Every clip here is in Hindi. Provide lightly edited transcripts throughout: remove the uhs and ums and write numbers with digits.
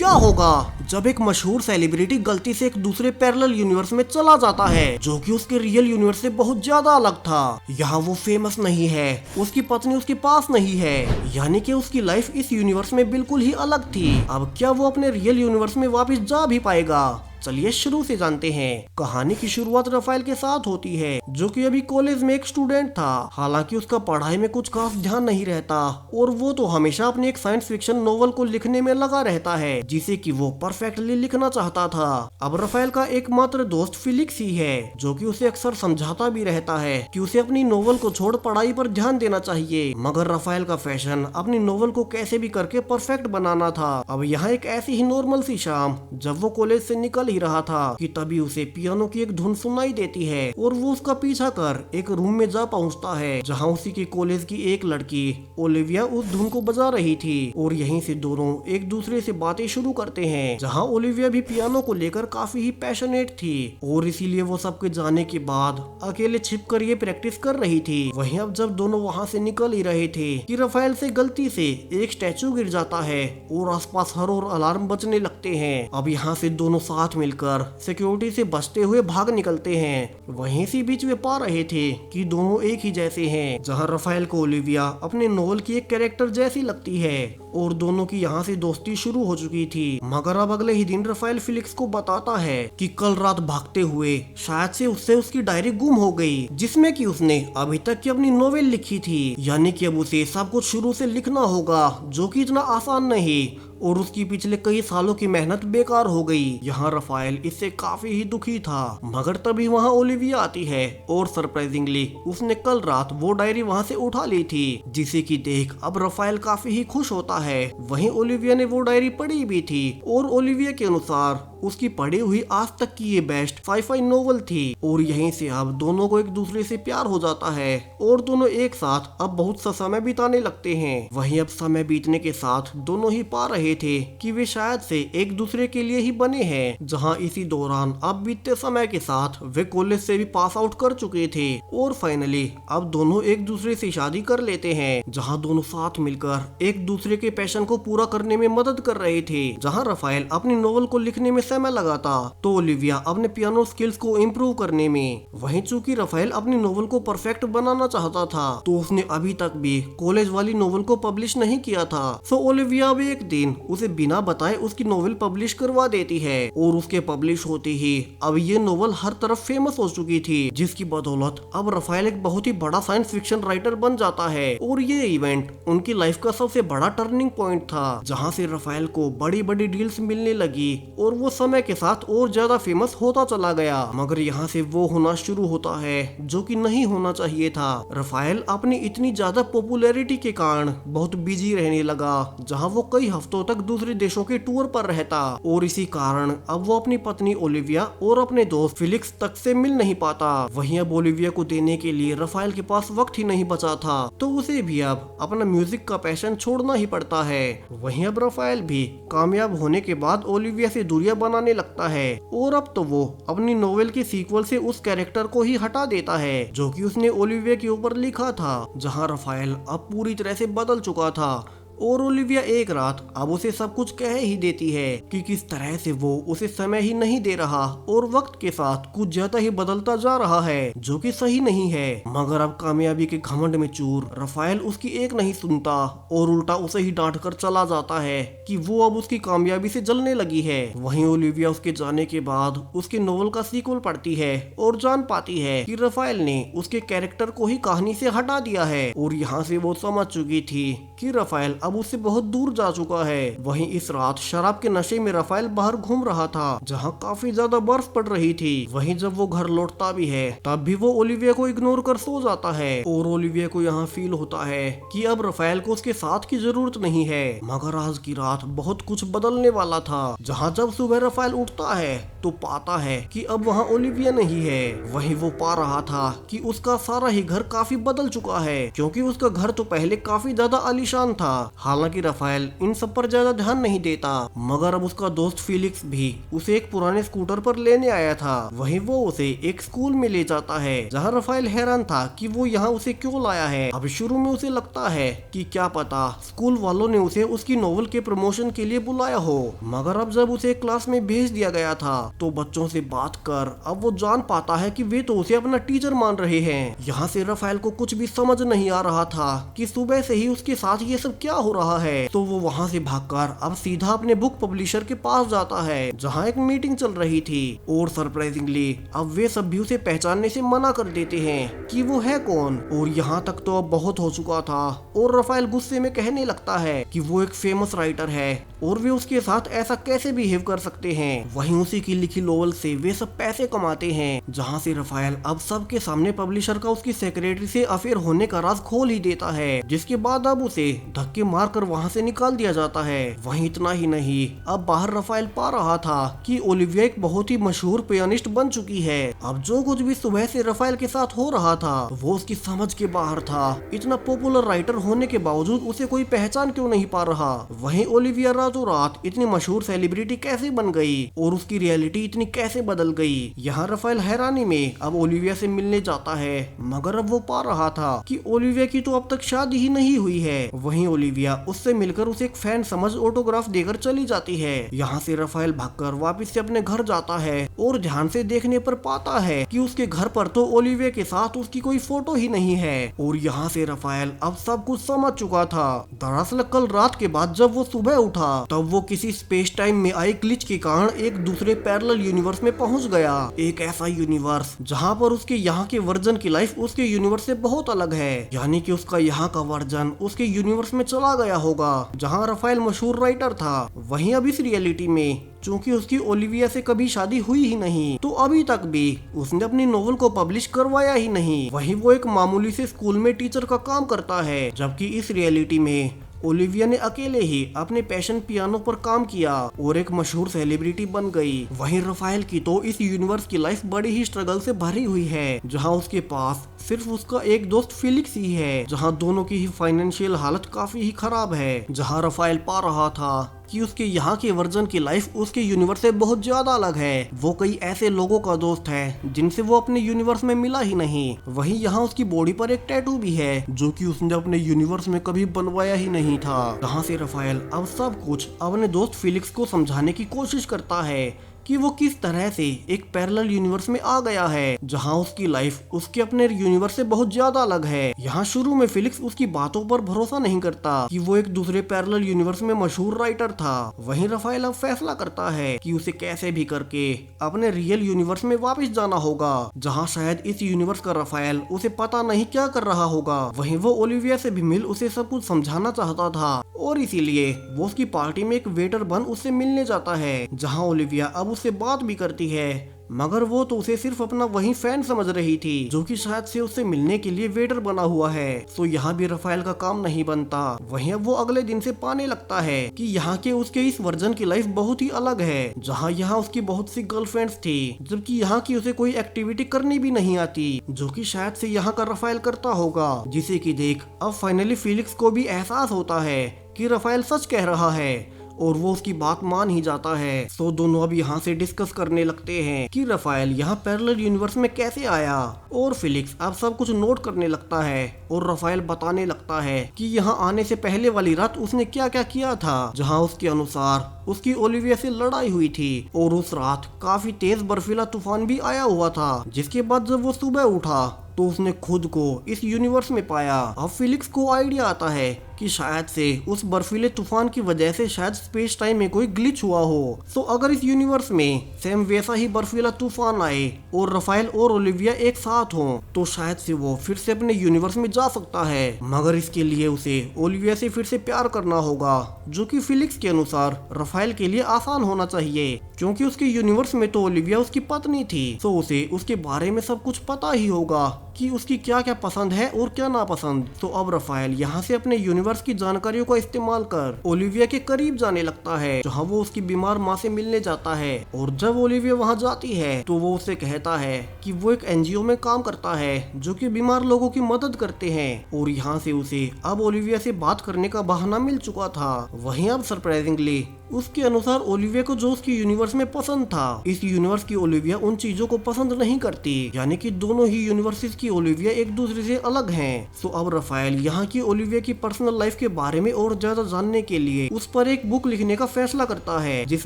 क्या होगा जब एक मशहूर सेलिब्रिटी गलती से एक दूसरे पैरेलल यूनिवर्स में चला जाता है जो कि उसके रियल यूनिवर्स से बहुत ज्यादा अलग था। यहाँ वो फेमस नहीं है, उसकी पत्नी उसके पास नहीं है, यानी कि उसकी लाइफ इस यूनिवर्स में बिल्कुल ही अलग थी। अब क्या वो अपने रियल यूनिवर्स में वापस जा भी पाएगा? चलिए शुरू से जानते हैं। कहानी की शुरुआत रफाएल के साथ होती है जो कि अभी कॉलेज में एक स्टूडेंट था। हालांकि उसका पढ़ाई में कुछ खास ध्यान नहीं रहता और वो तो हमेशा अपनी एक साइंस फिक्शन नोवेल को लिखने में लगा रहता है जिसे कि वो परफेक्टली लिखना चाहता था। अब रफाएल का एकमात्र दोस्त फिलिक्स ही है जो कि उसे अक्सर समझाता भी रहता है कि उसे अपनी नोवेल को छोड़ पढ़ाई पर ध्यान देना चाहिए। मगर रफाएल का फैशन अपनी नोवेल को कैसे भी करके परफेक्ट बनाना था। अब यहाँ एक ऐसी ही नॉर्मल सी शाम जब वो कॉलेज से निकल रहा था कि तभी उसे पियानो की एक धुन सुनाई देती है और वो उसका पीछा कर एक रूम में जा पहुंचता है जहां उसी के कॉलेज की एक लड़की ओलिविया उस धुन को बजा रही थी और यहीं से दोनों एक दूसरे से बातें शुरू करते हैं। जहां ओलिविया भी पियानो को लेकर काफी ही पैशनेट थी और इसीलिए वो सबके जाने के बाद अकेले छिप कर ये प्रैक्टिस कर रही थी। वहीं अब जब दोनों वहां से निकल ही रहे थे कि रफाएल से गलती से एक स्टैचू गिर जाता है और आसपास हर और अलार्म बजने लगते हैं। अब यहाँ से दोनों साथ मिलकर सिक्योरिटी से बचते हुए भाग निकलते हैं। वहीं से बीच में पा रहे थे कि दोनों एक ही जैसे हैं। जहां रफाएल को ओलिविया अपने नोवेल की एक कैरेक्टर जैसी लगती है और दोनों की यहाँ से दोस्ती शुरू हो चुकी थी। मगर अब अगले ही दिन रफाएल फिलिक्स को बताता है कि कल रात भागते हुए शायद से उससे उसकी डायरी गुम हो गई जिसमें कि उसने अभी तक की अपनी नोवेल लिखी थी। यानी कि अब उसे सब कुछ शुरू से लिखना होगा जो कि इतना आसान नहीं और उसकी पिछले कई सालों की मेहनत बेकार हो गई। यहाँ रफाएल इससे काफी ही दुखी था। मगर तभी वहाँ ओलिविया आती है और सरप्राइजिंगली उसने कल रात वो डायरी वहाँ से उठा ली थी जिसे कि देख अब रफाएल काफी ही खुश होता है। वहीं ओलिविया ने वो डायरी पढ़ी भी थी और ओलिविया के अनुसार उसकी पढ़ी हुई आज तक की ये बेस्ट साइ-फाई नोवेल थी और यहीं से अब दोनों को एक दूसरे से प्यार हो जाता है और दोनों एक साथ अब बहुत सा समय बिताने लगते हैं। वहीं अब समय बीतने के साथ दोनों ही पा रहे थे कि वे शायद से एक दूसरे के लिए ही बने हैं। जहां इसी दौरान अब बीतते समय के साथ वे कॉलेज से भी पास आउट कर चुके थे और फाइनली अब दोनों एक दूसरे से शादी कर लेते हैं। जहां दोनों साथ मिलकर एक दूसरे के पैशन को पूरा करने में मदद कर रहे थे। जहां रफाएल अपनी नोवेल को लिखने में समय लगाता तो ओलिविया अपने पियानो स्किल्स को इम्प्रूव करने में। वहीं चूंकि रफाएल अपनी नोवेल को परफेक्ट बनाना चाहता था तो उसने अभी तक भी कॉलेज वाली नोवेल को पब्लिश नहीं किया था। सो ओलिविया भी एक दिन उसे बिना बताए उसकी नोवेल पब्लिश करवा देती है और उसके पब्लिश होते ही अब ये नोवेल हर तरफ फेमस हो चुकी थी जिसकी बदौलत अब रफाएल एक बहुत ही बड़ा साइंस फिक्शन राइटर बन जाता है। और ये इवेंट उनकी लाइफ का सबसे बड़ा टर्निंग पॉइंट था जहाँ से रफाएल को बड़ी बड़ी डील्स मिलने लगी और वो समय के साथ और ज्यादा फेमस होता चला गया। मगर यहाँ से वो होना शुरू होता है जो कि नहीं होना चाहिए था। रफाएल अपनी इतनी ज्यादा पॉपुलैरिटी के कारण बहुत बिजी रहने लगा जहाँ वो कई हफ्तों तक दूसरे देशों के टूर पर रहता और इसी कारण अब वो अपनी पत्नी ओलिविया और अपने दोस्त फिलिक्स तक से मिल नहीं पाता। वहीं अब ओलिविया को देने के लिए रफाएल के पास वक्त ही नहीं बचा था तो उसे भी अब अपना म्यूजिक का पैशन छोड़ना ही पड़ता है। वहीं अब रफाएल भी कामयाब होने के बाद ओलिविया से दूरियां बनाने लगता है और अब तो वो अपनी नोवेल की सीक्वल से उस कैरेक्टर को ही हटा देता है जो कि उसने ओलिविया के ऊपर लिखा था। जहां रफाएल अब पूरी तरह से बदल चुका था और ओलिविया एक रात अब उसे सब कुछ कह ही देती है कि किस तरह से वो उसे समय ही नहीं दे रहा और वक्त के साथ कुछ ज्यादा ही बदलता जा रहा है जो कि सही नहीं है। मगर अब कामयाबी के घमंड में चूर रफाएल उसकी एक नहीं सुनता और उल्टा उसे ही डांट कर चला जाता है कि वो अब उसकी कामयाबी से जलने लगी है। वहीं ओलिविया उसके जाने के बाद उसके नोवेल का सीक्वल पढ़ती है और जान पाती है कि रफाएल ने उसके कैरेक्टर को ही कहानी से हटा दिया है और यहाँ से वो समझ चुकी थी कि रफाएल अब उससे बहुत दूर जा चुका है। वहीं इस रात शराब के नशे में रफाएल बाहर घूम रहा था जहां काफी ज्यादा बर्फ पड़ रही थी। वहीं जब वो घर लौटता भी है तब भी वो ओलिविया को इग्नोर कर सो जाता है और ओलिविया को यहाँ फील होता है कि अब रफाएल को उसके साथ की जरूरत नहीं है। मगर आज की रात बहुत कुछ बदलने वाला था। जहाँ जब सुबह रफाएल उठता है तो पाता है कि अब वहाँ ओलिविया नहीं है। वहीं वो पा रहा था कि उसका सारा ही घर काफी बदल चुका है क्योंकि उसका घर तो पहले काफी ज्यादा परेशान था। हालांकि राफेल इन सब पर ज्यादा ध्यान नहीं देता, मगर अब उसका दोस्त फिलिक्स भी उसे एक पुराने स्कूटर पर लेने आया था। वहीं वो उसे एक स्कूल में ले जाता है, जहाँ राफेल हैरान था कि वो यहाँ उसे क्यों लाया है। अब शुरू में उसे लगता है कि क्या पता स्कूल वालों ने उसे उसकी नॉवल के प्रमोशन के लिए बुलाया हो, मगर अब जब उसे क्लास में भेज दिया गया था तो बच्चों से बात कर अब वो जान पाता है कि वे तो उसे अपना टीचर मान रहे हैं। यहाँ से राफेल को कुछ भी समझ नहीं आ रहा था कि सुबह से ही उसके साथ ये सब क्या हो रहा है। तो वो वहाँ से भागकर अब सीधा अपने बुक पब्लिशर के पास जाता है, जहाँ एक मीटिंग चल रही थी। और सरप्राइजिंगली अब वे सब भी उसे पहचानने से मना कर देते हैं कि वो है कौन। और यहाँ तक तो अब बहुत हो चुका था और राफेल गुस्से में कहने लगता है कि वो एक फेमस राइटर है और वे उसके साथ ऐसा कैसे बिहेव कर सकते हैं। वहीं उसी की लिखी नॉवल से वे सब पैसे कमाते हैं, जहाँ से राफेल अब सबके सामने पब्लिशर का उसकी सेक्रेटरी से अफेयर होने का राज खोल ही देता है, जिसके बाद अब उसे धक्के मारकर वहाँ से निकाल दिया जाता है। वहीं इतना ही नहीं, अब बाहर राफेल पा रहा था कि ओलिविया एक बहुत ही मशहूर पियानिस्ट बन चुकी है। अब जो कुछ भी सुबह से राफेल के साथ हो रहा था वो उसकी समझ के बाहर था। इतना पॉपुलर राइटर होने के बावजूद उसे कोई पहचान क्यों नहीं पा रहा। वहीं ओलिविया रातों रात इतनी मशहूर सेलिब्रिटी कैसे बन गई और उसकी रियलिटी इतनी कैसे बदल गई। यहाँ राफेल हैरानी में अब ओलिविया से मिलने जाता है, मगर अब वो पा रहा था कि ओलिविया की तो अब तक शादी ही नहीं हुई है। वहीं ओलिविया उससे मिलकर उसे एक फैन समझ ऑटोग्राफ देकर चली जाती है। यहाँ से राफेल भागकर वापस से अपने घर जाता है और ध्यान से देखने पर पाता है कि उसके घर पर तो ओलिविया के साथ उसकी कोई फोटो ही नहीं है। और यहाँ से राफेल अब सब कुछ समझ चुका था। दरअसल कल रात के बाद जब वो सुबह उठा तब वो किसी स्पेस टाइम में आए ग्लिच के कारण एक दूसरे पैरेलल यूनिवर्स में पहुंच गया। एक ऐसा यूनिवर्स जहां पर उसके यहाँ के वर्जन की लाइफ उसके यूनिवर्स से बहुत अलग है, यानी कि उसका यहाँ का वर्जन उसके यूनिवर्स में चला गया होगा जहां राफेल मशहूर राइटर था। वहीं अब इस रियलिटी में चूंकि उसकी ओलिविया से कभी शादी हुई ही नहीं, तो अभी तक भी उसने अपनी नोवेल को पब्लिश करवाया ही नहीं। वहीं वो एक मामूली से स्कूल में टीचर का काम करता है, जबकि इस रियलिटी में ओलिविया ने अकेले ही अपने पैशन पियानो पर काम किया और एक मशहूर सेलिब्रिटी बन गई। वहीं राफेल की तो इस यूनिवर्स की लाइफ बड़ी ही स्ट्रगल से भरी हुई है, जहां उसके पास सिर्फ उसका एक दोस्त फिलिक्स ही है, जहां दोनों की ही फाइनेंशियल हालत काफी ही खराब है। जहां राफेल पा रहा था कि उसके यहाँ के वर्जन की लाइफ उसके यूनिवर्स से बहुत ज्यादा अलग है। वो कई ऐसे लोगों का दोस्त है जिनसे वो अपने यूनिवर्स में मिला ही नहीं। वहीं यहाँ उसकी बॉडी पर एक टैटू भी है जो कि उसने अपने यूनिवर्स में कभी बनवाया ही नहीं था। जहाँ से राफेल अब सब कुछ अपने दोस्त फिलिक्स को समझाने की कोशिश करता है कि वो किस तरह से एक पैरेलल यूनिवर्स में आ गया है, जहां उसकी लाइफ उसके अपने यूनिवर्स से बहुत ज्यादा अलग है। यहाँ शुरू में फिलिक्स उसकी बातों पर भरोसा नहीं करता कि वो एक दूसरे पैरेलल यूनिवर्स में मशहूर राइटर था। वहीं राफेल अब फैसला करता है कि उसे कैसे भी करके अपने रियल यूनिवर्स में वापस जाना होगा, जहाँ शायद इस यूनिवर्स का राफेल उसे पता नहीं क्या कर रहा होगा। वहीं वो ओलिविया से भी मिल उसे सब कुछ समझाना चाहता था और इसीलिए वो उसकी पार्टी में एक वेटर बन उससे मिलने जाता है, जहाँ ओलिविया अब उससे बात भी करती है, मगर वो तो उसे सिर्फ अपना वही फैन समझ रही थी जो कि शायद से उससे मिलने के लिए वेटर बना हुआ है। तो यहाँ भी राफेल का काम नहीं बनता। वहीं अब वो अगले दिन से पाने लगता है कि यहाँ के उसके इस वर्जन की लाइफ बहुत ही अलग है, जहाँ यहाँ उसकी बहुत सी गर्लफ्रेंड्स थी, जबकि यहाँ की उसे कोई एक्टिविटी करनी भी नहीं आती, जो कि शायद से यहाँ का राफेल करता होगा। जिसे कि देख अब फाइनली फिलिक्स को भी एहसास होता है कि राफेल सच कह रहा है और वो उसकी बात मान ही जाता है। तो दोनों अब यहाँ से डिस्कस करने लगते हैं कि राफेल यहाँ पैरेलल यूनिवर्स में कैसे आया, और फिलिक्स अब सब कुछ नोट करने लगता है और राफेल बताने लगता है कि यहाँ आने से पहले वाली रात उसने क्या क्या किया था, जहाँ उसके अनुसार उसकी ओलिविया से लड़ाई हुई थी और उस रात काफी तेज बर्फीला तूफान भी आया हुआ था। जिसके बाद जब वो सुबह उठा तो उसने खुद को इस यूनिवर्स में पाया। अब फिलिक्स को आइडिया आता है कि शायद से उस बर्फीले तूफान की वजह से शायद स्पेस टाइम में कोई ग्लिच हुआ हो। तो अगर इस यूनिवर्स में सेम वैसा ही बर्फीला तूफान आए और राफेल और ओलिविया एक साथ हों, तो शायद से वो फिर से अपने यूनिवर्स में जा सकता है। मगर इसके लिए उसे ओलिविया से फिर से प्यार करना होगा, जो कि फिलिक्स के अनुसार राफेल के लिए आसान होना चाहिए, क्योंकि उसके यूनिवर्स में तो ओलिविया उसकी पत्नी थी, तो उसे उसके बारे में सब कुछ पता ही होगा। कि उसकी क्या क्या पसंद है और क्या नापसंद। तो अब रफाएल यहाँ से अपने यूनिवर्स की जानकारियों का इस्तेमाल कर ओलिविया के करीब जाने लगता है, जहाँ वो उसकी बीमार माँ से मिलने जाता है। और जब ओलिविया वहाँ जाती है तो वो उसे कहता है कि वो एक एनजीओ में काम करता है जो कि बीमार लोगों की मदद करते हैं। और यहाँ से उसे अब ओलिविया से बात करने का बहाना मिल चुका था। वहीं अब सरप्राइजिंगली उसके अनुसार ओलिविया को जो उसकी यूनिवर्स में पसंद था, इस यूनिवर्स की ओलिविया उन चीजों को पसंद नहीं करती, यानी कि दोनों ही यूनिवर्सेस की ओलिविया एक दूसरे से अलग हैं। सो अब रफाएल यहाँ की ओलिविया की पर्सनल लाइफ के बारे में और ज्यादा जानने के लिए उस पर एक बुक लिखने का फैसला करता है, जिस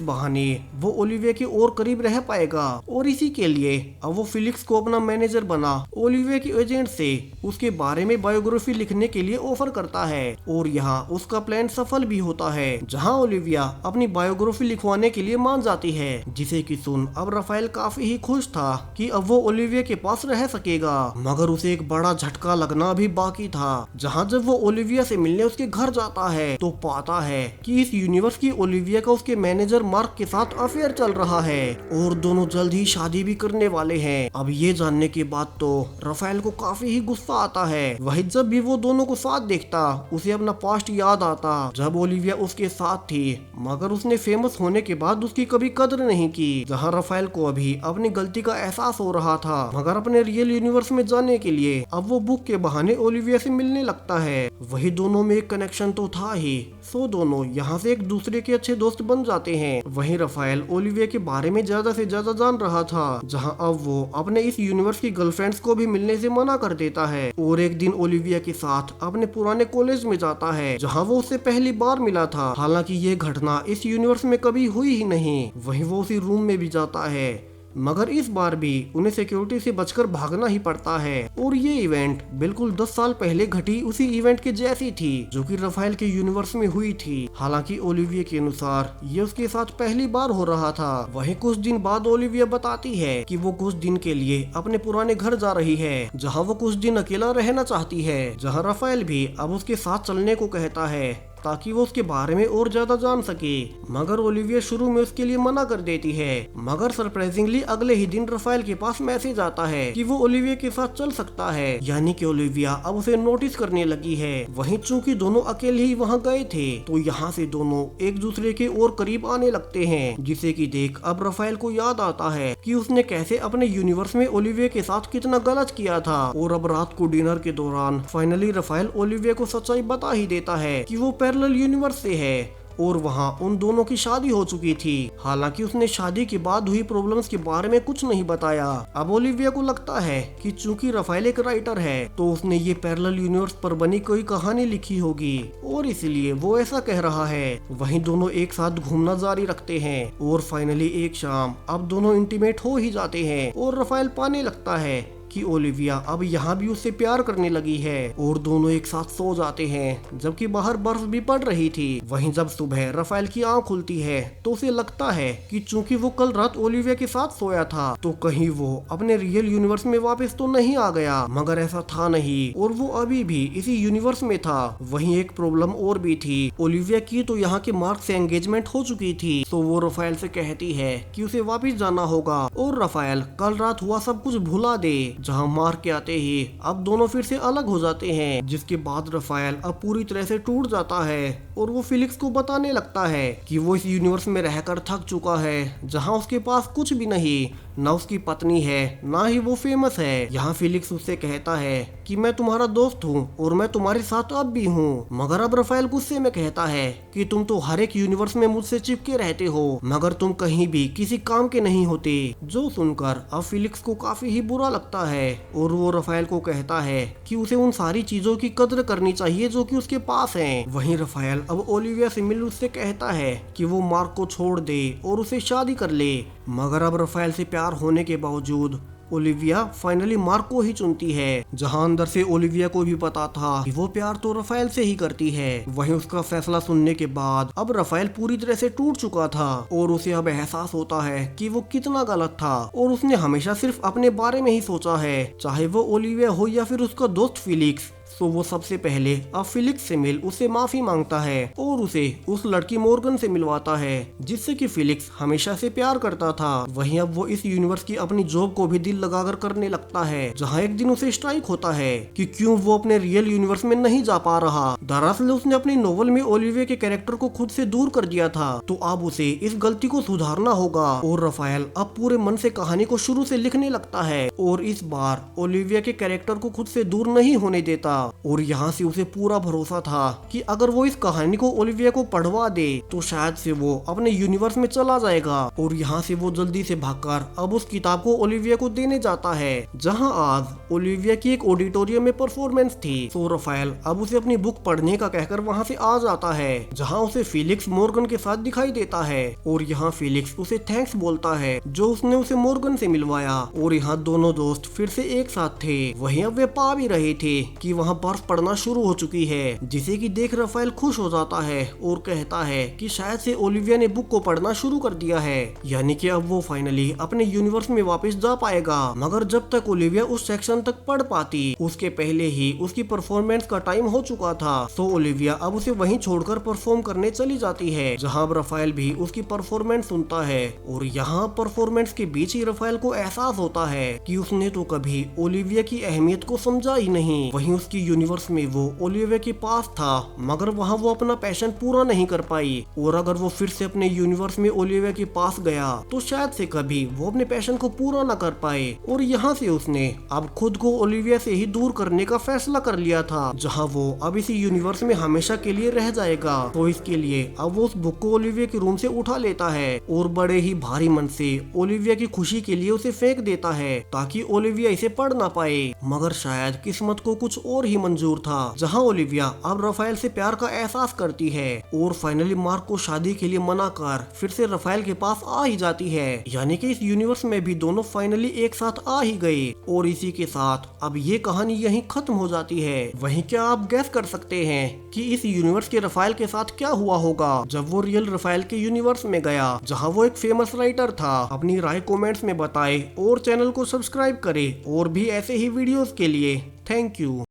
बहाने वो ओलिविया के और करीब रह पाएगा। और इसी के लिए अब वो फिलिक्स को अपना मैनेजर बना ओलिविया के एजेंट से उसके बारे में बायोग्राफी लिखने के लिए ऑफर करता है। और यहाँ उसका प्लान सफल भी होता है, जहाँ ओलिविया अपनी बायोग्राफी लिखवाने के लिए मान जाती है, जिसे कि सुन अब रफाएल काफी ही खुश था कि अब वो ओलिविया के पास रह सकेगा। मगर उसे एक बड़ा झटका लगना भी बाकी था, जहाँ जब वो ओलिविया से मिलने उसके घर जाता है तो पाता है कि इस यूनिवर्स की ओलिविया का उसके मैनेजर मार्क के साथ अफेयर चल रहा है और दोनों जल्द ही शादी भी करने वाले हैं। अब ये जानने के बाद तो रफाएल को काफी ही गुस्सा आता है। वही जब भी वो दोनों को साथ देखता उसे अपना पास्ट याद आता, जब ओलिविया उसके साथ थी मगर उसने फेमस होने के बाद उसकी कभी कदर नहीं की। जहाँ रफाएल को अभी अपनी गलती का एहसास हो रहा था, मगर अपने रियल यूनिवर्स में जाने के लिए अब वो बुक के बहाने ओलिविया से मिलने लगता है। वही दोनों में एक कनेक्शन तो था ही, सो दोनों यहाँ से एक दूसरे के अच्छे दोस्त बन जाते हैं। वहीं रफाएल ओलिविया के बारे में ज्यादा से ज्यादा जान रहा था, जहाँ अब वो अपने इस यूनिवर्स की गर्लफ्रेंड्स को भी मिलने से मना कर देता है। और एक दिन ओलिविया के साथ अपने पुराने कॉलेज में जाता है, जहाँ वो उससे पहली बार मिला था। हालांकि ये घटना इस यूनिवर्स में कभी हुई ही नहीं। वहीं वो उसी रूम में भी जाता है, मगर इस बार भी उन्हें सिक्योरिटी से बचकर भागना ही पड़ता है। और ये इवेंट बिल्कुल 10 साल पहले घटी उसी इवेंट के जैसी थी जो कि रफाएल के यूनिवर्स में हुई थी। हालांकि ओलिविया के अनुसार ये उसके साथ पहली बार हो रहा था। वहीं कुछ दिन बाद ओलिविया बताती है कि वो कुछ दिन के लिए अपने पुराने घर जा रही है, जहाँ वो कुछ दिन अकेला रहना चाहती है, जहाँ रफाएल भी अब उसके साथ चलने को कहता है ताकि वो उसके बारे में और ज्यादा जान सके। मगर ओलिविया शुरू में उसके लिए मना कर देती है। मगर सरप्राइजिंगली अगले ही दिन रफाएल के पास मैसेज आता है कि वो ओलिविया के साथ चल सकता है, यानी कि ओलिविया अब उसे नोटिस करने लगी है। वहीं चूंकि दोनों अकेले ही वहाँ गए थे तो यहाँ से दोनों एक दूसरे के और करीब आने लगते हैं, जिसे कि देख अब रफाएल को याद आता है कि उसने कैसे अपने यूनिवर्स में ओलिविया के साथ कितना गलत किया था। और अब रात को डिनर के दौरान फाइनली रफाएल ओलिविया को सच्चाई बता ही देता है कि वो पैरेलल यूनिवर्स से है और वहाँ उन दोनों की शादी हो चुकी थी। हालांकि उसने शादी के बाद हुई प्रॉब्लम्स के बारे में कुछ नहीं बताया। अब ओलिविया को लगता है कि चूंकि रफाएल एक राइटर है तो उसने ये पैरेलल यूनिवर्स पर बनी कोई कहानी लिखी होगी और इसलिए वो ऐसा कह रहा है। वहीं दोनों एक साथ घूमना जारी रखते हैं और फाइनली एक शाम अब दोनों इंटीमेट हो ही जाते हैं और रफाएल पाने लगता है कि ओलिविया अब यहाँ भी उससे प्यार करने लगी है और दोनों एक साथ सो जाते हैं, जबकि बाहर बर्फ भी पड़ रही थी। वहीं जब सुबह रफाएल की आंख खुलती है तो उसे लगता है कि चूंकि वो कल रात ओलिविया के साथ सोया था तो कहीं वो अपने रियल यूनिवर्स में वापस तो नहीं आ गया, मगर ऐसा था नहीं और वो अभी भी इसी यूनिवर्स में था। वहीं एक प्रॉब्लम और भी थी, ओलिविया की तो यहाँ के मार्क से एंगेजमेंट हो चुकी थी, तो वो रफाएल से कहती है कि उसे वापस जाना होगा और रफाएल कल रात हुआ सब कुछ भुला दे। जहां मार के आते ही अब दोनों फिर से अलग हो जाते हैं, जिसके बाद रफाएल अब पूरी तरह से टूट जाता है और वो फिलिक्स को बताने लगता है कि वो इस यूनिवर्स में रहकर थक चुका है, जहां उसके पास कुछ भी नहीं, ना उसकी पत्नी है ना ही वो फेमस है। यहाँ फिलिक्स उससे कहता है कि मैं तुम्हारा दोस्त हूँ और मैं तुम्हारे साथ अब भी हूँ। मगर अब रफाएल गुस्से में कहता है कि तुम तो हर एक यूनिवर्स में मुझसे चिपके रहते हो, मगर तुम कहीं भी किसी काम के नहीं होते। जो सुनकर अब फिलिक्स को काफी ही बुरा लगता है और वो रफाएल को कहता है कि उसे उन सारी चीजों की कदर करनी चाहिए जो कि उसके पास हैं। वहीं रफाएल अब ओलिविया से मिल उससे कहता है कि वो मार्क को छोड़ दे और उसे शादी कर ले। मगर अब रफाएल से प्यार होने के बावजूद ओलिविया फाइनली मार्क को ही चुनती है, जहां अंदर से ओलिविया को भी पता था कि वो प्यार तो रफाएल से ही करती है। वहीं उसका फैसला सुनने के बाद अब रफाएल पूरी तरह से टूट चुका था और उसे अब एहसास होता है कि वो कितना गलत था और उसने हमेशा सिर्फ अपने बारे में ही सोचा है, चाहे वो ओलिविया हो या फिर उसका दोस्त फिलिक्स। तो वो सबसे पहले अब फिलिक्स से मिल उससे माफी मांगता है और उसे उस लड़की मॉर्गन से मिलवाता है जिससे कि फिलिक्स हमेशा से प्यार करता था। वहीं अब वो इस यूनिवर्स की अपनी जॉब को भी दिल लगाकर करने लगता है, जहाँ एक दिन उसे स्ट्राइक होता है कि क्यों वो अपने रियल यूनिवर्स में नहीं जा पा रहा। दरअसल उसने अपनी नोवेल में ओलिविया के कैरेक्टर को खुद से दूर कर दिया था, तो अब उसे इस गलती को सुधारना होगा। और राफेल अब पूरे मन से कहानी को शुरू से लिखने लगता है और इस बार ओलिविया के कैरेक्टर को खुद से दूर नहीं होने देता। और यहाँ से उसे पूरा भरोसा था कि अगर वो इस कहानी को ओलिविया को पढ़वा दे तो शायद से वो अपने यूनिवर्स में चला जाएगा। और यहाँ से वो जल्दी से भागकर अब उस किताब को ओलिविया को देने जाता है, जहाँ आज ओलिविया की एक ऑडिटोरियम में परफॉर्मेंस थी। तो राफेल अब उसे अपनी बुक पढ़ने का कहकर वहाँ से आ जाता है, जहाँ उसे फिलिक्स मॉर्गन के साथ दिखाई देता है। और यहाँ फिलिक्स उसे थैंक्स बोलता है जो उसने उसे मॉर्गन से मिलवाया। और यहाँ दोनों दोस्त फिर से एक साथ थे। वहीं अब वे पा भी रहे थे कि वहाँ बर्फ पड़ना शुरू हो चुकी है, जिसे कि देख राफेल खुश हो जाता है और कहता है कि शायद से ओलिविया ने बुक को पढ़ना शुरू कर दिया है, यानी कि अब वो फाइनली अपने यूनिवर्स में वापस जा पाएगा। मगर जब तक ओलिविया उस सेक्शन तक पढ़ पाती उसके पहले ही उसकी परफॉर्मेंस का टाइम हो चुका था। तो ओलिविया अब उसे वहीं छोड़कर परफॉर्म करने चली जाती है, जहाँ अब राफेल भी उसकी परफॉर्मेंस सुनता है। और यहाँ परफॉर्मेंस के बीच ही राफेल को एहसास होता है कि उसने तो कभी ओलिविया की अहमियत को समझा ही नहीं। वहीं उसकी यूनिवर्स में वो ओलिविया के पास था, मगर वहाँ वो अपना पैशन पूरा नहीं कर पाई। और अगर वो फिर से अपने यूनिवर्स में ओलिविया के पास गया तो शायद से कभी वो अपने पैशन को पूरा न कर पाए। और यहाँ से उसने अब खुद को ओलिविया से ही दूर करने का फैसला कर लिया था, जहाँ वो अब इसी यूनिवर्स में हमेशा के लिए रह जाएगा। तो इसके लिए अब वो उस बुक को ओलिविया के रूम से उठा लेता है और बड़े ही भारी मन से ओलिविया की खुशी के लिए उसे फेंक देता है, ताकि ओलिविया इसे पढ़ ना पाए। मगर शायद किस्मत को कुछ और ही मंजूर था, जहाँ ओलिविया अब राफेल से प्यार का एहसास करती है और फाइनली मार्क को शादी के लिए मना कर फिर से राफेल के पास आ ही जाती है। यानी कि इस यूनिवर्स में भी दोनों फाइनली एक साथ आ ही गए। और इसी के साथ अब ये कहानी यहीं खत्म हो जाती है। वहीं क्या आप गैस कर सकते हैं कि इस यूनिवर्स के राफेल के साथ क्या हुआ होगा जब वो रियल राफेल के यूनिवर्स में गया, जहाँ वो एक फेमस राइटर था। अपनी राय कमेंट्स में बताएं और चैनल को सब्सक्राइब करें और भी ऐसे ही वीडियोस के लिए। Thank you.